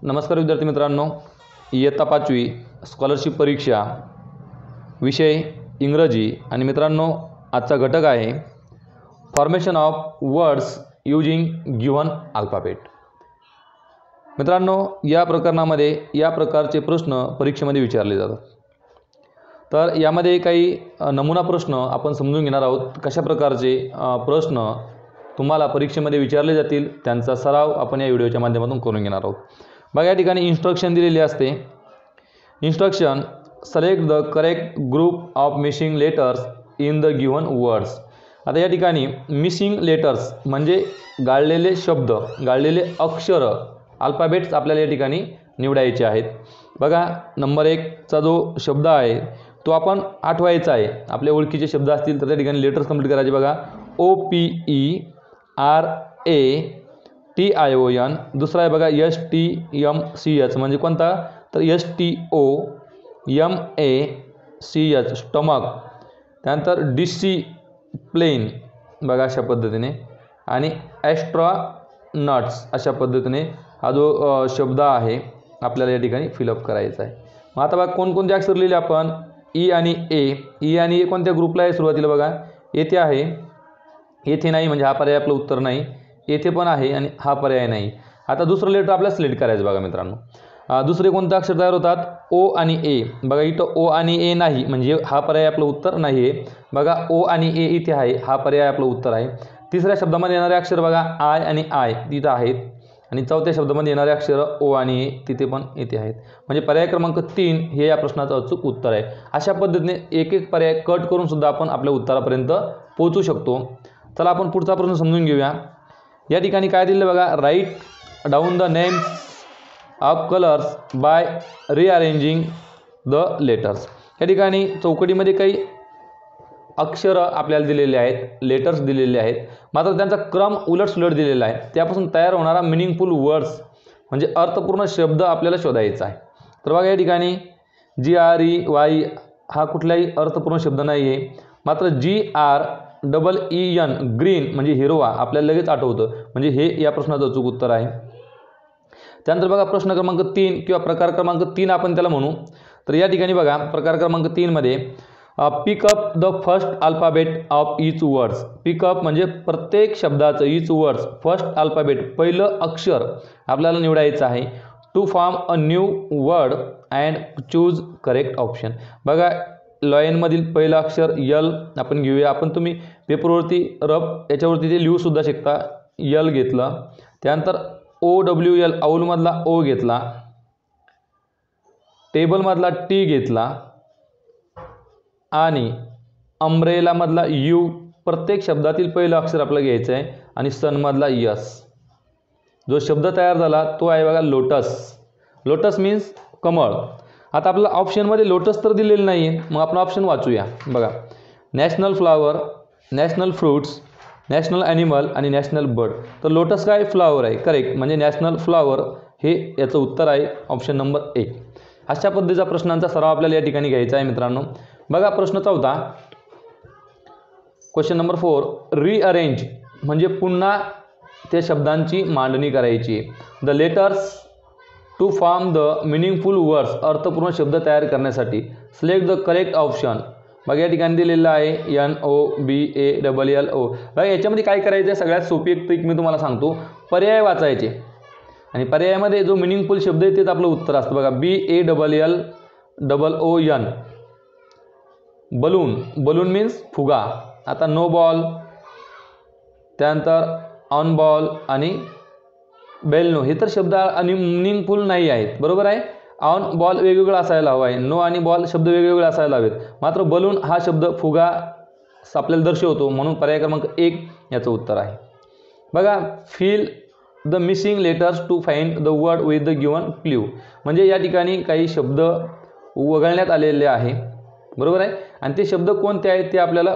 नमस्कार विद्यार्थी मित्रांनो, इयत्ता 5वी स्कॉलरशिप परीक्षा विषय इंग्रजी आणि मित्रांनो आजचा घटक आहे formation of words using given alphabet. मित्रांनो या प्रकरणामध्ये या प्रकारचे प्रश्न परीक्षेमध्ये विचारले जातात। तर यामध्ये काही नमुना प्रश्न आपण समजून घेणार आहोत। कशा प्रकारचे प्रश्न तुम्हाला परीक्षेमध्ये विचारले जातील त्यांचा सराव आपण या व्हिडिओच्या माध्यमातून करून घेणार आहोत। बघा या ठिकाणी इन्स्ट्रक्शन दिलेली असते। Instruction select the correct group of missing letters in the given words. आता या ठिकाणी मिसिंग लेटर्स म्हणजे गाळलेले शब्द, गाळलेले अक्षर, अल्फाबेट्स आपल्याला या ठिकाणी निवडायचे आहेत। बघा नंबर 1 चा जो शब्द आहे तो आपण आठवायचा आहे। आपल्या ओळखीचे शब्द असतील तर त्या ठिकाणी लेटर्स कंप्लीट करायचे। बघा OPERATION, दुसरा आहे बघा STMCH म्हणजे कोणता तर STOMACH स्टमक, त्यानंतर डिसिप्लिन बघा अशा पद्धतीने, आणि ॲस्ट्रॉनट्स अशा पद्धतीने हा जो शब्द आहे आपल्याला या ठिकाणी फिलअप करायचा आहे। मग आता बघा कोणकोणते अक्षर लिहिले आपण ई आणि ए कोणत्या ग्रुपला आहे सुरुवातीला बघा येथे आहे, येथे नाही म्हणजे हा पर्याय आपलं उत्तर नाही, येथे पण आहे आणि हा पर्याय नाही। आता दुसरं लेटर आपल्याला सिलेक्ट करायचं। बघा मित्रांनो दुसरे कोणते अक्षर तयार होतात ओ आणि ए। बघा इथं ओ आणि ए नाही म्हणजे हा पर्याय आपलं उत्तर नाही आहे। बघा ओ आणि ए इथे आहे, हा पर्याय आपलं उत्तर आहे। तिसऱ्या शब्दामध्ये येणारे अक्षर बघा आय आणि आय तिथं आहेत, आणि चौथ्या शब्दामध्ये येणारे अक्षर ओ आणि ए तिथे पण येथे आहेत। म्हणजे पर्याय क्रमांक 3 हे या प्रश्नाचं अचूक उत्तर आहे। अशा पद्धतीने एक एक पर्याय कट करून सुद्धा आपण आपल्या उत्तरापर्यंत पोहोचू शकतो। चला आपण पुढचा प्रश्न समजून घेऊया। या ठिकाणी काय दिलं बघा write down the names of colours by rearranging the letters. या ठिकाणी चौकटीमध्ये काही अक्षर आपल्याला दिलेले आहेत, लेटर्स दिलेले आहेत, मात्र त्यांचा क्रम उलटसुलट दिलेला आहे। त्यापासून तयार होणारा मिनिंगफुल वर्ड्स म्हणजे अर्थपूर्ण शब्द आपल्याला शोधायचा आहे। तर बघा या ठिकाणी GREY हा कुठलाही अर्थपूर्ण शब्द नाही आहे, मात्र GREEN ग्रीन म्हणजे हिरवा आपल्याला लगेच आठवतं, म्हणजे हे या प्रश्नाचं अचूक उत्तर आहे। त्यानंतर बघा प्रश्न क्रमांक 3 किंवा प्रकार क्रमांक 3 आपण त्याला म्हणू। तर या ठिकाणी बघा प्रकार क्रमांक 3 मध्ये pick up the first alphabet of each words. Pickup म्हणजे प्रत्येक शब्दाचं ईच वर्ड्स फर्स्ट अल्फाबेट पहिलं अक्षर आपल्याला निवडायचं आहे। To form a new word and choose correct option. बघा लॉयनमधील पहिलं अक्षर यल आपण घेऊया। आपण तुम्ही पेपरवरती रफ याच्यावरती ते लिहू सुद्धा शकता। यल घेतलं, त्यानंतर OWL औलमधला ओ घेतला, टेबलमधला टी घेतला, आणि अम्ब्रेलामधला यू प्रत्येक शब्दातील पहिलं अक्षर आपल्याला घ्यायचं आहे, आणि सनमधला यस। जो शब्द तयार झाला तो आहे बघा लोटस। लोटस मीन्स कमळ। आता आपल्याला ऑप्शनमध्ये लोटस तर दिलेलं नाही आहे, मग आपण ऑप्शन वाचूया। बघा national flower, national fruits, national animal आणि नॅशनल बर्ड। तर लोटस काय फ्लावर आहे, करेक्ट, म्हणजे नॅशनल फ्लावर हे याचं उत्तर आहे ऑप्शन नंबर 1। अशा पद्धतीचा प्रश्नांचा सराव आपल्याला या ठिकाणी घ्यायचा आहे मित्रांनो। बघा प्रश्न 4 क्वेश्चन नंबर 4 रिअरेंज म्हणजे पुन्हा त्या शब्दांची मांडणी करायची। The letters to form the meaningful words अर्थपूर्ण शब्द तयार करण्यासाठी सिलेक्ट द करेक्ट ऑप्शन। बघा या ठिकाणी दिलेलं आहे NOBALLO। बघा याच्यामध्ये काय करायचं आहे, सगळ्यात सोपी एक ट्रिक मी तुम्हाला सांगतो। पर्याय वाचायचे आणि पर्यायामध्ये जो मिनिंगफुल शब्द आहे तेच आपलं उत्तर असतं। बघा BALLON बलून, बलून मीन्स फुगा। आता नो बॉल, त्यानंतर ऑन बॉल आणि बेलनो हे तर शब्द आणि मिनिंगफुल नाही आहेत, बरोबर आहे। ऑन बॉल वेगवेगळा असायला हवा आहे, नो आणि बॉल शब्द वेगवेगळे असायला हवेत, मात्र बलून हा शब्द फुगा आपल्याला दर्शवतो, म्हणून पर्याय क्रमांक 1 याचं उत्तर आहे। बघा fill the missing letters to find the word with the given clue म्हणजे या ठिकाणी काही शब्द वगळण्यात आलेले आहे, बरोबर आहे, आणि ते शब्द कोणते आहेत ते आपल्याला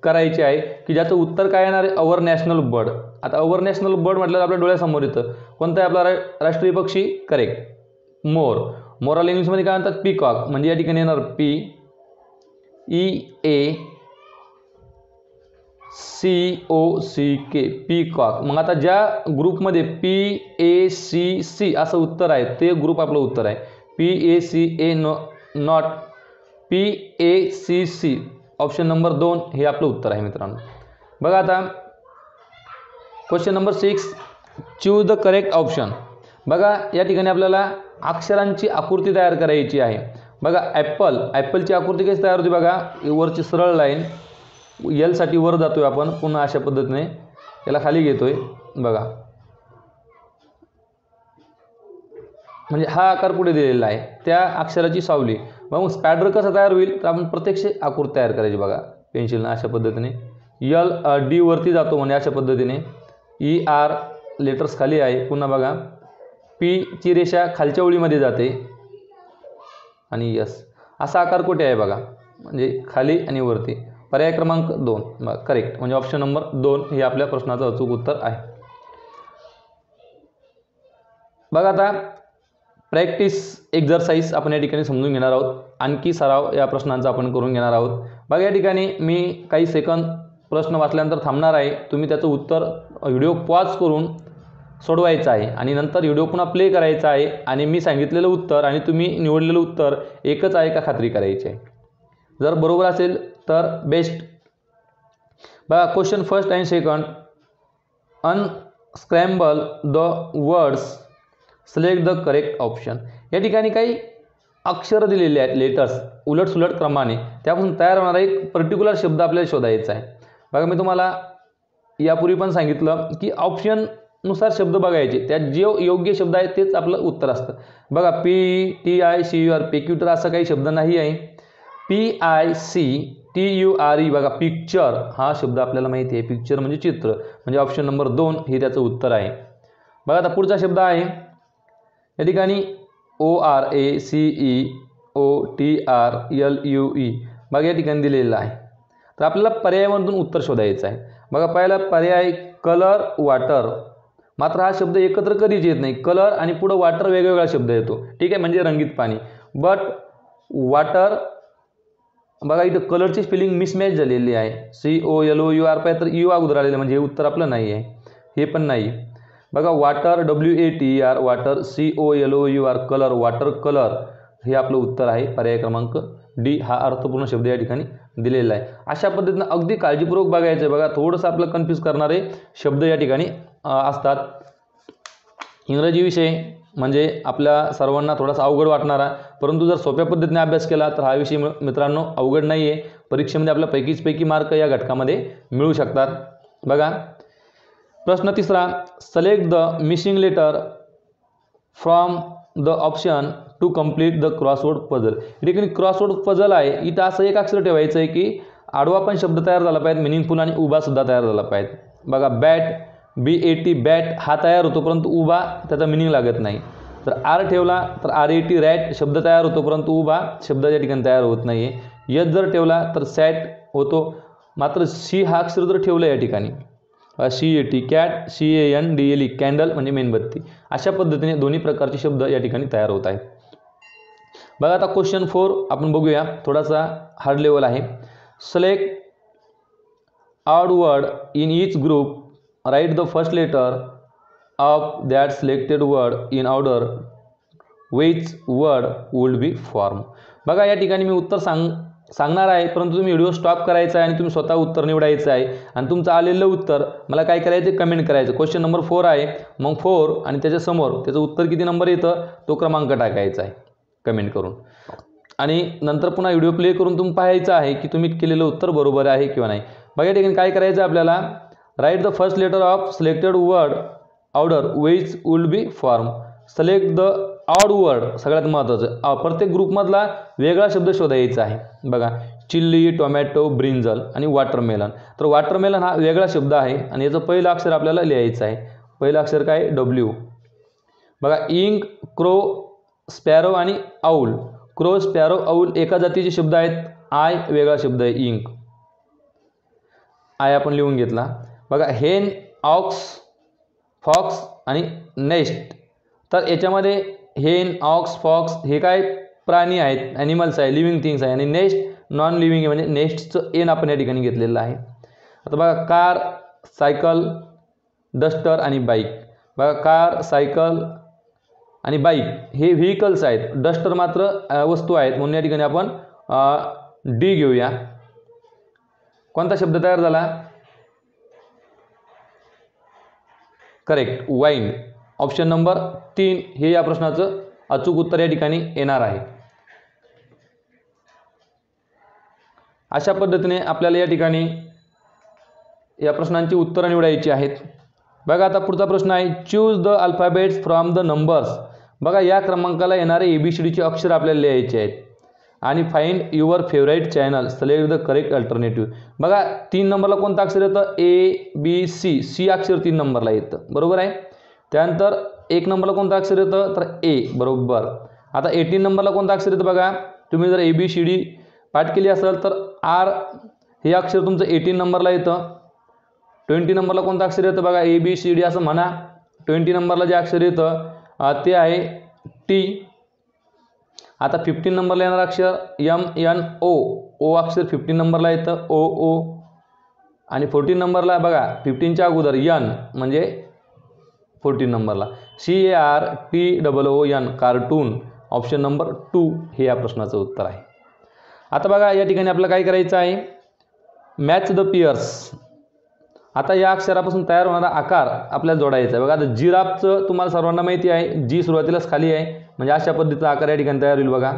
करायचे आहे की ज्याचं उत्तर काय येणार आहे अवर नॅशनल बर्ड। आता अवर नॅशनल बर्ड म्हटल्यावर आपल्या डोळ्यासमोर येतं कोणता आहे आपला राष्ट्रीय पक्षी, करेक्ट, मोर। मोराला इंग्लिशमध्ये काय म्हणतात पीकॉक, म्हणजे या ठिकाणी येणार PEACOK। COCK peacock. मग आता ज्या ग्रुपमध्ये PACC असं उत्तर आहे ते ग्रुप आपलं उत्तर आहे. PACA not PACC option number 2 हे आपलं उत्तर आहे मित्रांनो. बघा आता question number 6 choose the correct option. बघा या ठिकाणी आपल्याला अक्षरांची आकृती तयार करायची आहे. बघा ॲपलची आकृती कशी तयार होती बघा, वरची सरळ लाईन L साठी वर जातोय आपण, पुन्हा अशा पद्धतीने याला खाली घेतोय बघा, म्हणजे हा आकार पुढे दिलेला आहे त्या अक्षराची सावली. मग स्पॅडर कसं तयार होईल तर आपण प्रत्यक्ष आकृती तयार करायची बघा पेन्सिलनं अशा पद्धतीने. D वरती जातो म्हणजे अशा पद्धतीने, ER लेटर्स खाली आहे, पुन्हा बघा P ची रेषा खालच्या ओळीमध्ये जाते आणि S असा आकार कुठे आहे बघा, म्हणजे खाली आणि वरती. पर्याय क्रमांक 2 बघा करेक्ट, म्हणजे ऑप्शन नंबर 2 हे आपल्या प्रश्नाचं अचूक उत्तर आहे. बघा आता प्रॅक्टिस एक्झरसाइज आपण या ठिकाणी समजून घेणार आहोत. आणखी सराव या प्रश्नांचा आपण करून घेणार आहोत. बघा या ठिकाणी मी काही सेकंद प्रश्न वाचल्यानंतर थांबणार आहे. तुम्ही त्याचं उत्तर व्हिडिओ पॉज करून सोडवायचं आहे आणि नंतर व्हिडिओ पुन्हा प्ले करायचा आहे आणि मी सांगितलेलं उत्तर आणि तुम्ही निवडलेलं उत्तर एकच आहे का खात्री करायची आहे. जर बरोबर असेल तर बेस्ट. बघा question first and second, unscramble the words, select the correct option. या ठिकाणी काही अक्षर दिलेले आहेत लेटर्स उलटसुलट क्रमाने, त्यापासून तयार होणारा एक पर्टिक्युलर शब्द आपल्याला शोधायचा आहे. बघा मी तुम्हाला यापूर्वी पण सांगितलं की ऑप्शननुसार शब्द बघायचे, त्यात जे योग्य शब्द आहे तेच आपलं उत्तर असतं. बघा PTICUR पेक्युटर असा काही शब्द नाही आहे. PICTURE बघा पिक्चर हा शब्द आपल्याला माहिती आहे, पिक्चर म्हणजे चित्र, म्हणजे ऑप्शन नंबर 2 हे त्याचं उत्तर आहे. बघा आता पुढचा शब्द आहे या ठिकाणी ORACEOTRLUE बघा या ठिकाणी दिलेलं आहे. तर आपल्याला पर्यायामधून उत्तर शोधायचं आहे. बघा पहिला पर्याय कलर वॉटर, मात्र हा शब्द एकत्र कधीच येत नाही. कलर आणि पुढं वॉटर वेगवेगळा शब्द येतो, ठीक आहे, म्हणजे रंगीत पाणी. बट वॉटर बघा इथं कलरची स्पेलिंग मिसमॅच झालेली आहे. COLOUR पाहिजे तर यू अगोदर आलेलं, म्हणजे हे उत्तर आपलं नाही आहे, हे पण नाही. बघा water WATER water, COLOUR colour, water colour हे आपलं उत्तर आहे. पर्याय क्रमांक D हा अर्थपूर्ण शब्द या ठिकाणी दिलेला आहे. अशा पद्धतीनं अगदी काळजीपूर्वक बघायचं आहे. बघा थोडंसं आपलं कन्फ्यूज करणारे शब्द या ठिकाणी असतात. इंग्रजी विषय म्हणजे आपल्या सर्वांना थोडासा अवघड वाटणारा, परंतु जर सोप्या पद्धतीने अभ्यास केला तर हा विषय मित्रांनो अवघड नाही आहे. परीक्षेमध्ये आपल्या पैकी मार्क या घटकामध्ये मिळू शकतात. बघा प्रश्न तिसरा, select the missing letter from the option to complete the crossword puzzle. या ठिकाणी क्रॉसवर्ड पझल आहे, इथं असं एक अक्षर ठेवायचं आहे की आडवा पण शब्द तयार झाला पाहिजे, मिनिंगफुल, आणि उभा सुद्धा तयार झाला पाहिजे. बघा बॅट BAT बॅट हा तयार होतो, परंतु उभा त्याचा मिनिंग लागत नाही. तर R ठेवला तर RAT रॅट शब्द तयार होतो, परंतु उभा शब्द या ठिकाणी तयार होत नाही आहे. S जर ठेवला तर सॅट होतो, मात्र C हा अक्षर जर ठेवला या ठिकाणी CAT कॅट, CANDLE कॅन्डल म्हणजे मेणबत्ती. अशा पद्धतीने दोन्ही प्रकारचे शब्द या ठिकाणी तयार होत आहेत. बघा आता क्वेश्चन 4 आपण बघूया, थोडासा हार्ड लेवल आहे. Select odd word in each group, write the first letter of that selected word in order which word would be form. बघा या ठिकाणी मी उत्तर सांगणार आहे, परंतु तुम्ही व्हिडिओ स्टॉप करायचा आहे आणि तुम्ही स्वतः उत्तर निवडायचं आहे आणि तुमचं आलेलं उत्तर मला काय करायचं कमेंट करायचं. क्वेश्चन नंबर 4 आहे, मग 4 आणि त्याच्यासमोर त्याचं उत्तर किती नंबर येतं तो क्रमांक टाकायचा आहे कमेंट करून, आणि नंतर पुन्हा व्हिडिओ प्ले करून तुम्ही पाहायचं आहे की तुम्ही केलेलं उत्तर बरोबर आहे किंवा नाही. बघा या ठिकाणी काय करायचं आपल्याला, write the first letter of selected word order which would be form. Select the odd word सगळ्यात महत्त्वाचं, प्रत्येक ग्रुपमधला वेगळा शब्द शोधायचा आहे. बघा चिल्ली, टोमॅटो, ब्रिंजल आणि वॉटरमेलन. तर वॉटरमेलन हा वेगळा शब्द आहे आणि याचं पहिलं अक्षर आपल्याला लिहायचं आहे. पहिलं अक्षर काय W. बघा इंक, क्रो, स्पॅरो आणि आऊल. क्रो, स्पॅरो, आऊल एका जातीचे शब्द आहेत. आय वेगळा शब्द आहे इंक, आय आपण लिहून घेतला. बघा हेन, ऑक्स, फॉक्स आणि नेस्ट. तर याच्यामध्ये हेन, ऑक्स, फॉक्स हे काय प्राणी आहेत, ॲनिमल्स आहे, लिव्हिंग थिंग्स आहे, आणि नेस्ट नॉन लिव्हिंग आहे, म्हणजे नेस्टचं एन आपण या ठिकाणी घेतलेलं आहे. आता बघा कार, सायकल, डस्टर आणि बाईक. बघा कार, सायकल आणि बाईक हे व्हेकल्स आहेत, डस्टर मात्र वस्तू आहेत, म्हणून या ठिकाणी आपण डी घेऊया. कोणता शब्द तयार झाला? Correct, wine. ऑप्शन नंबर 3 हे या प्रश्नाचं अचूक उत्तर या ठिकाणी येणार आहे. अशा पद्धतीने आपल्याला या ठिकाणी या प्रश्नांची उत्तरं निवडायची आहेत. बघा आता पुढचा प्रश्न आहे, choose the alphabets from the numbers. बघा या क्रमांकाला येणारे ABCDचे अक्षर आपल्याला लिहायचे आहेत आणि find your favourite channel, select the correct alternative. बघा 3 नंबरला कोणतं अक्षर येतं? ABC. सी अक्षर 3 नंबरला येतं, बरोबर आहे. त्यानंतर 1 नंबरला कोणतं अक्षर येतं? तर A, बरोबर. आता 18 नंबरला कोणतं अक्षर येतं? बघा तुम्ही जर ABCD पाठ केली असेल तर R हे अक्षर तुमचं 18 नंबरला येतं. 20 नंबरला कोणतं अक्षर येतं? बघा ABCD असं म्हणा. 20 नंबरला जे अक्षर येतं ते आहे T. आता 15 नंबरला येणार अक्षर MNO. O अक्षर 15 नंबरला येतं, OO. आणि 14 नंबरला बघा 15च्या अगोदर N म्हणजे 14 नंबरला CARTOON, कार्टून. ऑप्शन नंबर 2 हे या प्रश्नाचं उत्तर आहे. आता बघा या ठिकाणी आपल्याला काय करायचं आहे? Match the pairs. आता या अक्षरापासून तयार होणारा आकार आपल्याला जोडायचा आहे. बघा आता जिराफचं तुम्हाला सर्वांना माहिती आहे, जी सुरुवातीलाच खाली आहे, म्हणजे अशा पद्धतीचा आकार या ठिकाणी तयार होईल. बघा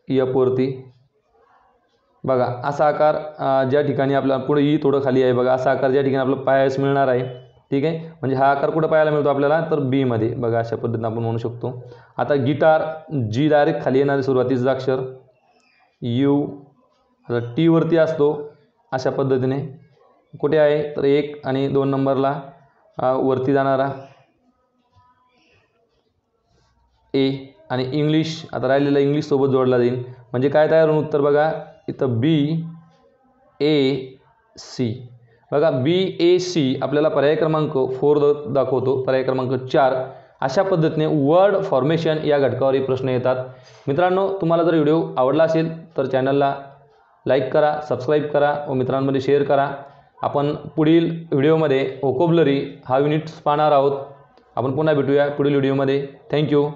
F वरती बघा असा आकार ज्या ठिकाणी आपल्याला पुढे ई थोडं खाली आहे, बघा असा आकार ज्या ठिकाणी आपल्याला पायास मिळणार आहे. ठीक आहे, म्हणजे हा आकार कुठं पाहायला मिळतो आपल्याला? तर बी मध्ये. बघा अशा पद्धतीने आपण म्हणू शकतो. आता गिटार, जी डायरेक्ट खाली येणारे सुरुवातीचं अक्षर U. आता टी वरती असतो अशा पद्धतीने. कुठे आहे? तर 1 आणि 2 नंबरला वरती जाणारा A. आणि इंग्लिश, आता राहिलेला इंग्लिश सोबत जोडला जाईल, म्हणजे काय तयार होऊन उत्तर बघा इथं BAC. बघा BAC आपल्याला पर्याय क्रमांक 4 दाखवतो, पर्याय क्रमांक 4. अशा पद्धतीने वर्ड फॉर्मेशन या घटकावर हे प्रश्न येतात. मित्रांनो, तुम्हाला जर व्हिडिओ आवडला असेल तर चॅनलला लाईक करा, सबस्क्राईब करा व मित्रांमध्ये शेअर करा. आपण पुढील व्हिडिओमध्ये व्होकॅब्युलरी हा युनिट पाहणार आहोत. आपण पुन्हा भेटूया पुढील व्हिडिओमध्ये. थँक्यू.